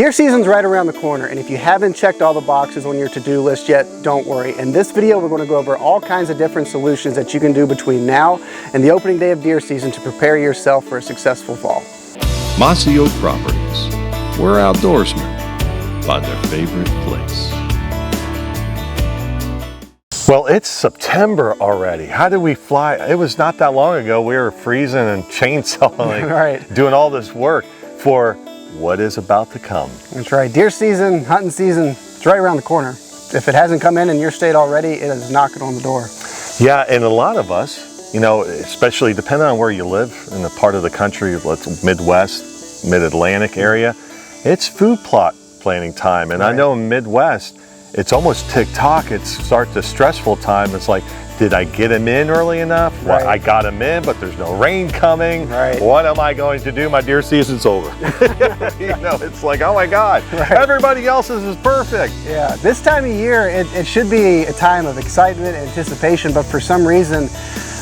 Deer season's right around the corner, and if you haven't checked all the boxes on your to-do list yet, don't worry. In this video, we're going to go over all kinds of different solutions that you can do between now and the opening day of deer season to prepare yourself for a successful fall. Mossy Oak Properties, where outdoorsmen find their favorite place. Well, it's September already. How did we fly? It was not that long ago we were freezing and chainsawing, Right. Doing all this work for what is about to come. That's right. Deer season, hunting season, it's right around the corner. If it hasn't come in your state already, it is knocking on the door. Yeah, and a lot of us, you know, especially depending on where you live in the part of the country, let's Midwest, Mid-Atlantic area, it's food plot planning time. And right. I know in Midwest, it's almost tick-tock. It's start the stressful time. It's like, did I get them in early enough? Right. Well, I got them in, but there's no rain coming. Right. What am I going to do? My deer season's over. You know, it's like, oh my God, right. Everybody else's is perfect. Yeah, this time of year, it should be a time of excitement, anticipation, but for some reason,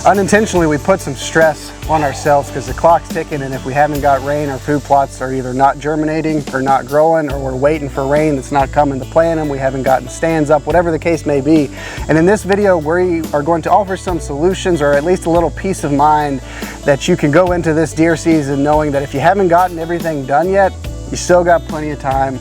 unintentionally, we put some stress on ourselves because the clock's ticking, and if we haven't got rain, our food plots are either not germinating or not growing, or we're waiting for rain that's not coming to plant them. We haven't gotten stands up, whatever the case may be. And in this video, we are going to offer some solutions, or at least a little peace of mind, that you can go into this deer season knowing that if you haven't gotten everything done yet, you still got plenty of time.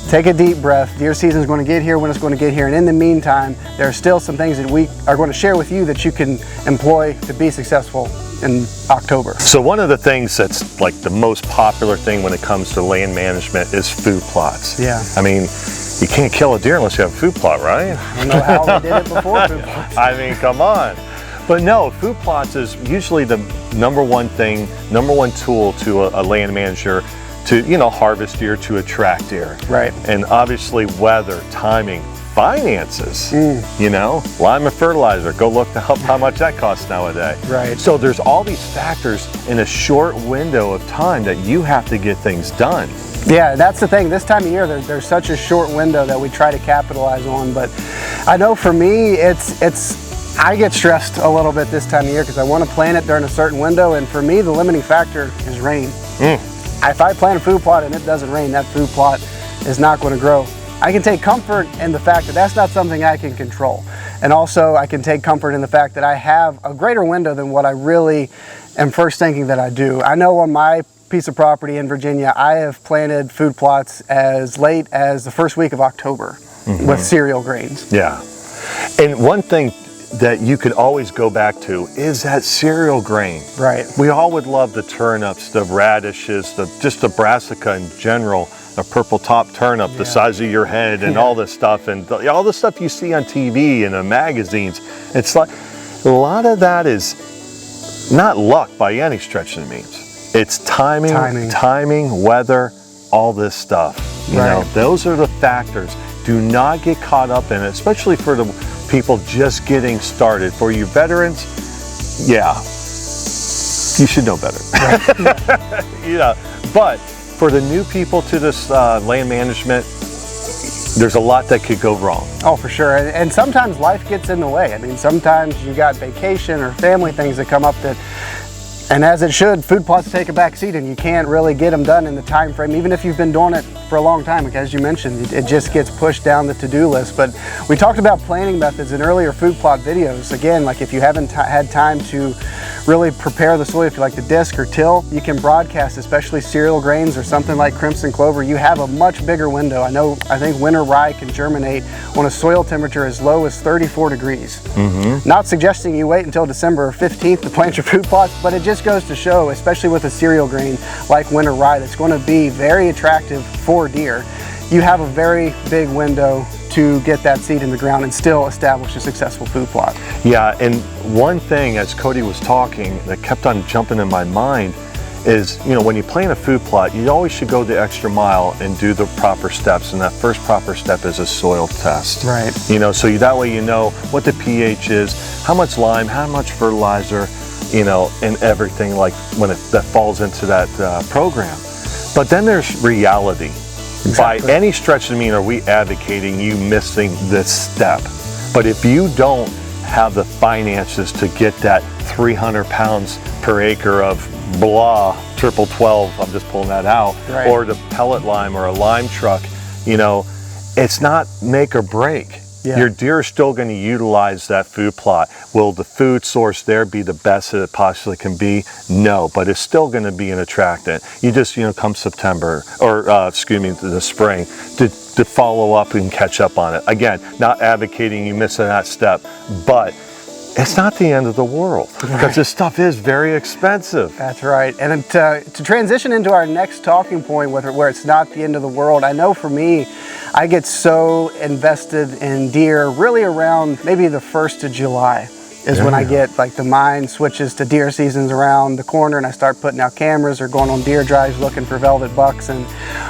Take a deep breath. Deer season is going to get here when it's going to get here. And in the meantime, there are still some things that we are going to share with you that you can employ to be successful in October. So one of the things that's like the most popular thing when it comes to land management is food plots. Yeah. I mean, you can't kill a deer unless you have a food plot, right? I don't know how we did it before food plots. I mean, come on. But no, food plots is usually the number one tool to a land manager to, you know, harvest deer, to attract deer. Right. And obviously weather, timing, finances, you know, lime and fertilizer, go look up how much that costs nowadays. Right. So there's all these factors in a short window of time that you have to get things done. Yeah, that's the thing. This time of year, there's such a short window that we try to capitalize on. But I know for me, I get stressed a little bit this time of year because I want to plant it during a certain window. And for me, the limiting factor is rain. If I plant a food plot and it doesn't rain, that food plot is not going to grow. I can take comfort in the fact that that's not something I can control. And also I can take comfort in the fact that I have a greater window than what I really am first thinking that I do. I know on my piece of property in Virginia, I have planted food plots as late as the first week of October with cereal grains. Yeah. And one thing that you could always go back to is that cereal grain. Right. We all would love the turnips, the radishes, just the brassica in general, the purple top turnip, the size of your head, and all this stuff, and all the stuff you see on TV and in magazines. It's like a lot of that is not luck by any stretch of the means. It's timing, weather, all this stuff. You know, those are the factors. Do not get caught up in it, especially for the people just getting started. For you veterans, yeah, you should know better. You know, but for the new people to this land management, there's a lot that could go wrong. Oh, for sure. And sometimes life gets in the way. I mean, sometimes you got vacation or family things that come up that, and as it should, food plots take a back seat and you can't really get them done in the time frame, even if you've been doing it for a long time. Like as you mentioned, it just gets pushed down the to-do list. But we talked about planting methods in earlier food plot videos. Again, like if you haven't had time to really prepare the soil, if you like to disc or till, you can broadcast, especially cereal grains or something like crimson clover. You have a much bigger window. I think winter rye can germinate on a soil temperature as low as 34 degrees. Not suggesting you wait until December 15th to plant your food plots, but it just goes to show, especially with a cereal grain like winter rye that's going to be very attractive for deer, you have a very big window to get that seed in the ground and still establish a successful food plot. Yeah, and one thing as Cody was talking that kept on jumping in my mind is, you know, when you plant a food plot, you always should go the extra mile and do the proper steps. And that first proper step is a soil test. Right. You know, so that way you know what the pH is, how much lime, how much fertilizer, you know, and everything like when that falls into that program. But then there's reality. Exactly. By any stretch of the mean are we advocating you missing this step. But if you don't have the finances to get that 300 pounds per acre of blah triple 12, I'm just pulling that out, Right. or the pellet lime or a lime truck, you know, it's not make or break. Yeah. Your deer are still going to utilize that food plot. Will the food source there be the best that it possibly can be? No, but it's still going to be an attractant. You just, come September, or the spring, to follow up and catch up on it. Again, not advocating you missing that step, but it's not the end of the world, because this stuff is very expensive. That's right. And to transition into our next talking point, where it's not the end of the world, I know for me, I get so invested in deer really around maybe the 1st of July is when I get, like, the mind switches to deer seasons around the corner, and I start putting out cameras or going on deer drives looking for velvet bucks. And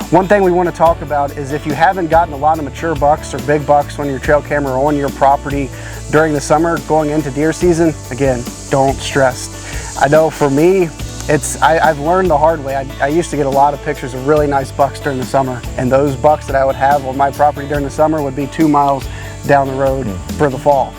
one thing we want to talk about is, if you haven't gotten a lot of mature bucks or big bucks on your trail camera or on your property during the summer going into deer season, again, don't stress. I know for me, I've learned the hard way. I used to get a lot of pictures of really nice bucks during the summer, and those bucks that I would have on my property during the summer would be 2 miles down the road for the fall.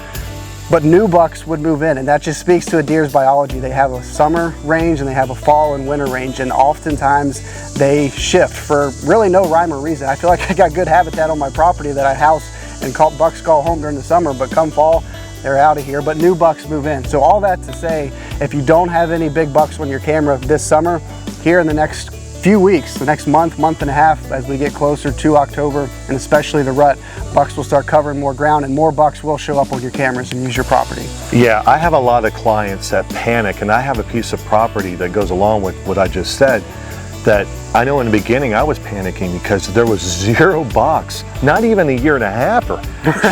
But new bucks would move in, and that just speaks to a deer's biology. They have a summer range and they have a fall and winter range, and oftentimes they shift for really no rhyme or reason. I feel like I got good habitat on my property that I house, and bucks call home during the summer, but come fall, they're out of here, but new bucks move in. So all that to say, if you don't have any big bucks on your camera this summer, here in the next few weeks, the next month and a half, as we get closer to October, and especially the rut, bucks will start covering more ground, and more bucks will show up on your cameras and use your property. Yeah, I have a lot of clients that panic, and I have a piece of property that goes along with what I just said, that I know in the beginning I was panicking because there was 0 bucks, not even a year and a half, or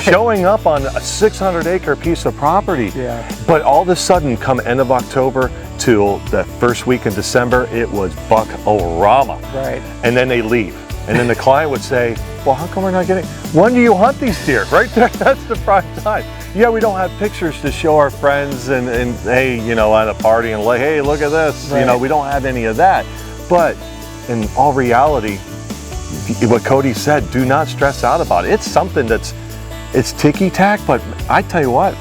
showing up on a 600-acre piece of property. Yeah. But all of a sudden, come end of October till the first week in December, it was buck-o-rama. Right. And then they leave. And then the client would say, well, how come we're not getting, when do you hunt these deer? Right there, that's the prime time. Yeah, we don't have pictures to show our friends and hey, at a party and like, hey, look at this. Right. We don't have any of that. But in all reality, what Cody said, do not stress out about it. It's something it's ticky-tack, but I tell you what,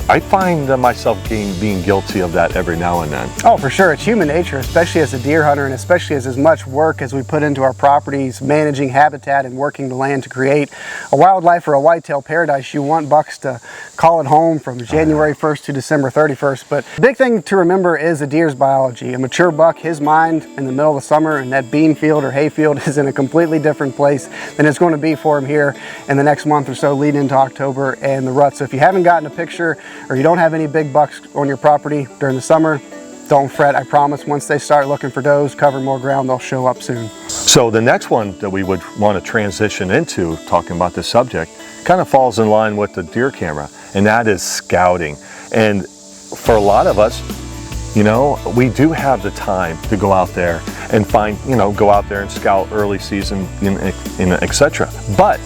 I find myself being guilty of that every now and then. Oh, for sure. It's human nature, especially as a deer hunter, and especially as much work as we put into our properties, managing habitat and working the land to create a wildlife or a whitetail paradise. You want bucks to call it home from January 1st to December 31st. But the big thing to remember is a deer's biology. A mature buck, his mind in the middle of the summer in that bean field or hay field is in a completely different place than it's going to be for him here in the next month or so leading into October and the rut. So if you haven't gotten a picture, or you don't have any big bucks on your property during the summer, don't fret. I promise once they start looking for does, cover more ground, they'll show up soon. So the next one that we would want to transition into, talking about this subject, kind of falls in line with the deer camera, and that is scouting. And for a lot of us, we do have the time to go out there and find, go out there and scout early season, etc. But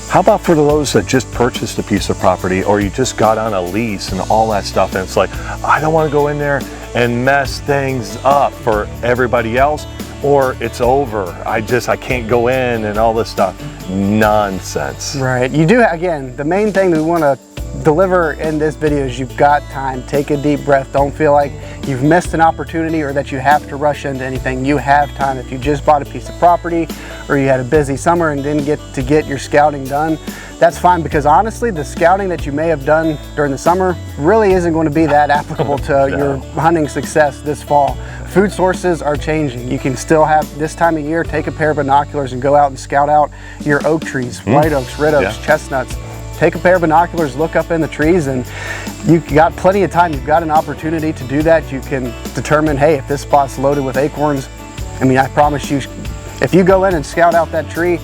how about for those that just purchased a piece of property, or you just got on a lease and all that stuff, and it's like, I don't want to go in there and mess things up for everybody else, or it's over, I can't go in and all this stuff. Nonsense. Right. You do, again, the main thing that we want to deliver in this video is you've got time. Take a deep breath. Don't feel like you've missed an opportunity or that you have to rush into anything. You have time. If you just bought a piece of property, or you had a busy summer and didn't get your scouting done, that's fine, because honestly, the scouting that you may have done during the summer really isn't going to be that applicable to your hunting success this fall. Food sources are changing. You can still have, this time of year, take a pair of binoculars and go out and scout out your oak trees, white oaks, red oaks, chestnuts. Take a pair of binoculars, look up in the trees, and you've got plenty of time. You've got an opportunity to do that. You can determine, hey, if this spot's loaded with acorns, I promise you, if you go in and scout out that tree,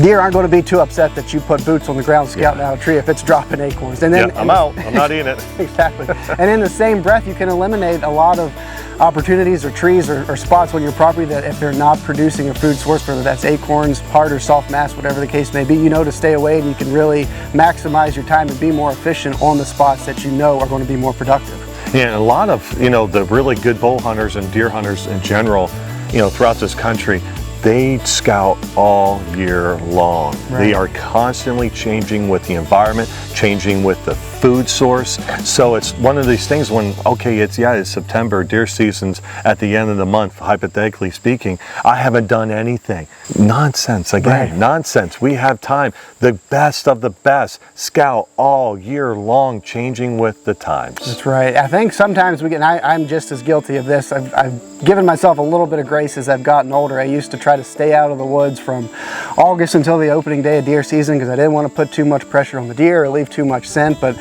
deer aren't going to be too upset that you put boots on the ground scouting out a tree if it's dropping acorns. And then I'm out. I'm not eating it. Exactly. And in the same breath, you can eliminate a lot of opportunities or trees or spots on your property that if they're not producing a food source, whether that's acorns, hard or soft mass, whatever the case may be, to stay away, and you can really maximize your time and be more efficient on the spots that are going to be more productive. Yeah, and a lot of, the really good bow hunters and deer hunters in general, throughout this country, they scout all year long. They are constantly changing with the environment, changing with the food source. So it's one of these things when, okay, it's September, deer season's at the end of the month, hypothetically speaking, I haven't done anything. Nonsense, again, nonsense. We have time. The best of the best scout all year long, changing with the times. That's right. I think sometimes we get, and I'm just as guilty of this, I've given myself a little bit of grace as I've gotten older. I used to try to stay out of the woods from August until the opening day of deer season because I didn't want to put too much pressure on the deer or leave too much scent. But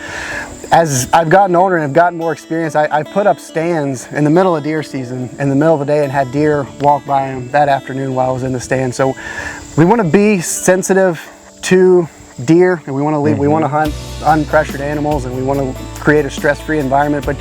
as I've gotten older and have gotten more experience, I put up stands in the middle of deer season, in the middle of the day, and had deer walk by them that afternoon while I was in the stand. So we want to be sensitive to deer, and we want to leave, we want to hunt unpressured animals, and we want to create a stress-free environment. But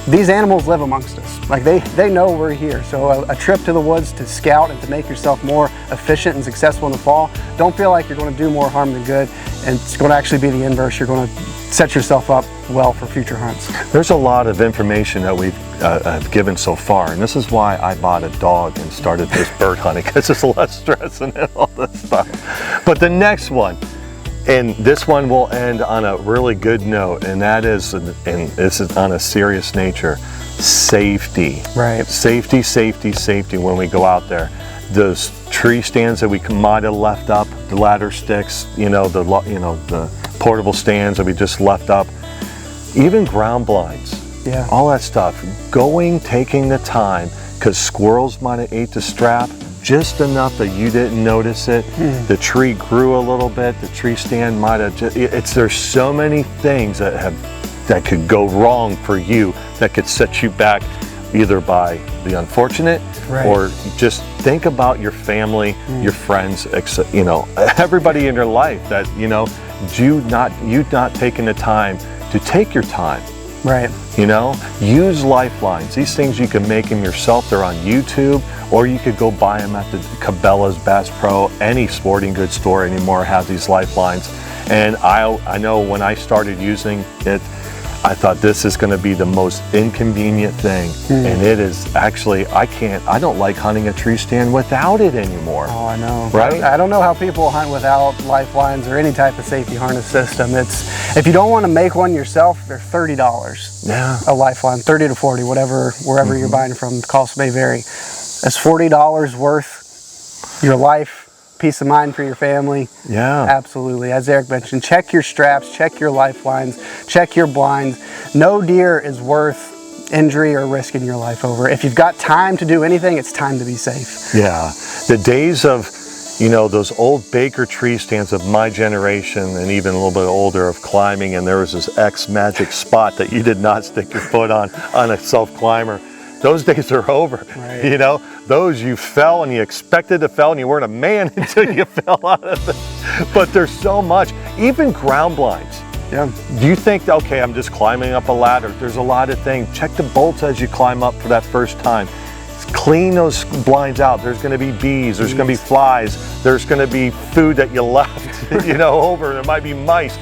these animals live amongst us. Like they know we're here. So a trip to the woods to scout and to make yourself more efficient and successful in the fall, don't feel like you're going to do more harm than good, and it's going to actually be the inverse. You're going to set yourself up well for future hunts. There's a lot of information that we've have given so far, and this is why I bought a dog and started this bird hunting, because there's less stress and all this stuff. But the next one, and this one will end on a really good note, and that is, and this is on a serious nature, safety. Right. Safety, safety, safety when we go out there. Those tree stands that we might have left up, the ladder sticks, the portable stands that we just left up, even ground blinds. Yeah. All that stuff. Taking the time, because squirrels might have ate the strap just enough that you didn't notice it. The tree grew a little bit. The tree stand might have there's so many things that could go wrong for you, that could set you back, either by the unfortunate or just think about your family, your friends, everybody in your life that, you not taking the time to take your time. Right. Use lifelines. These things you can make them yourself. They're on YouTube, or you could go buy them at the Cabela's, Bass Pro, any sporting goods store anymore has these lifelines. And I know when I started using it, I thought this is going to be the most inconvenient thing, and it is actually, I don't like hunting a tree stand without it anymore. Oh, I know. Right? I don't know how people hunt without lifelines or any type of safety harness system. If you don't want to make one yourself, they're $30. Yeah. A lifeline, 30 to 40, wherever you're buying from. The cost may vary. That's $40 worth your life, peace of mind for your family. Yeah. Absolutely. As Eric mentioned, check your straps, check your lifelines, check your blinds. No deer is worth injury or risking your life over. If you've got time to do anything, it's time to be safe. Yeah. The days of, those old Baker tree stands of my generation and even a little bit older of climbing, and there was this X magic spot that you did not stick your foot on a self-climber. Those days are over. Right. Those you fell and you expected to fall and you weren't a man until you fell out of it. But there's so much, even ground blinds. Yeah. Do you think, okay, I'm just climbing up a ladder? There's a lot of things. Check the bolts as you climb up for that first time. Clean those blinds out. There's going to be bees. There's going to be flies. There's going to be food that you left, over. There might be mice.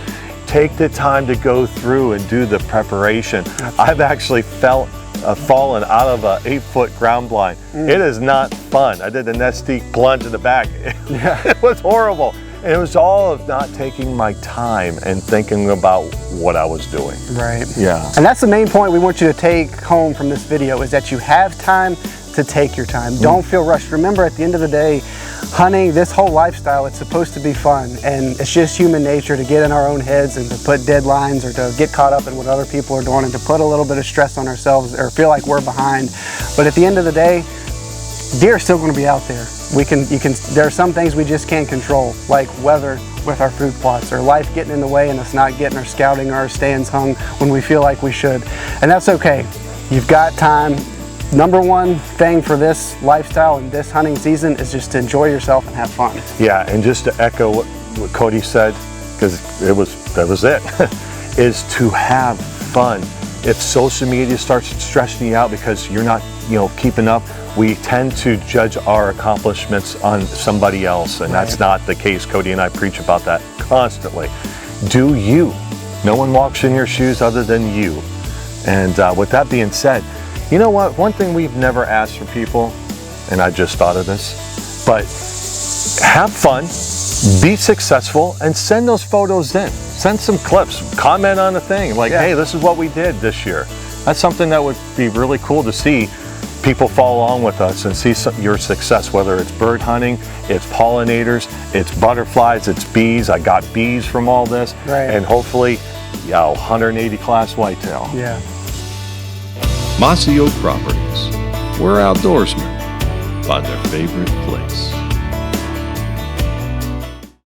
Take the time to go through and do the preparation. Absolutely. I've actually fallen out of a 8-foot ground blind. It is not fun. I did a nesty plunge in the back. It was horrible. And it was all of not taking my time and thinking about what I was doing. Right. Yeah. And that's the main point we want you to take home from this video, is that you have time to take your time. Don't feel rushed. Remember, at the end of the day, hunting, this whole lifestyle, it's supposed to be fun, and it's just human nature to get in our own heads and to put deadlines or to get caught up in what other people are doing and to put a little bit of stress on ourselves or feel like we're behind. But at the end of the day, deer are still going to be out there. There are some things we just can't control, like weather with our food plots, or life getting in the way and us not getting our scouting or our stands hung when we feel like we should. And that's okay. You've got time. Number one thing for this lifestyle and this hunting season is just to enjoy yourself and have fun. Yeah, and just to echo what Cody said, because that was it, is to have fun. If social media starts stressing you out because you're not, keeping up, we tend to judge our accomplishments on somebody else, and that's not the case. Cody and I preach about that constantly. Do you. No one walks in your shoes other than you. And with that being said, you know what? One thing we've never asked for people, and I just thought of this, But have fun, be successful, and send those photos in. Send some clips, comment on the thing, like, hey, this is what we did this year. That's something that would be really cool to see people follow along with us and see your success, whether it's bird hunting, it's pollinators, it's butterflies, it's bees. I got bees from all this, and hopefully, 180 class whitetail. Yeah. Mossy Oak Properties, where outdoorsmen find their favorite place.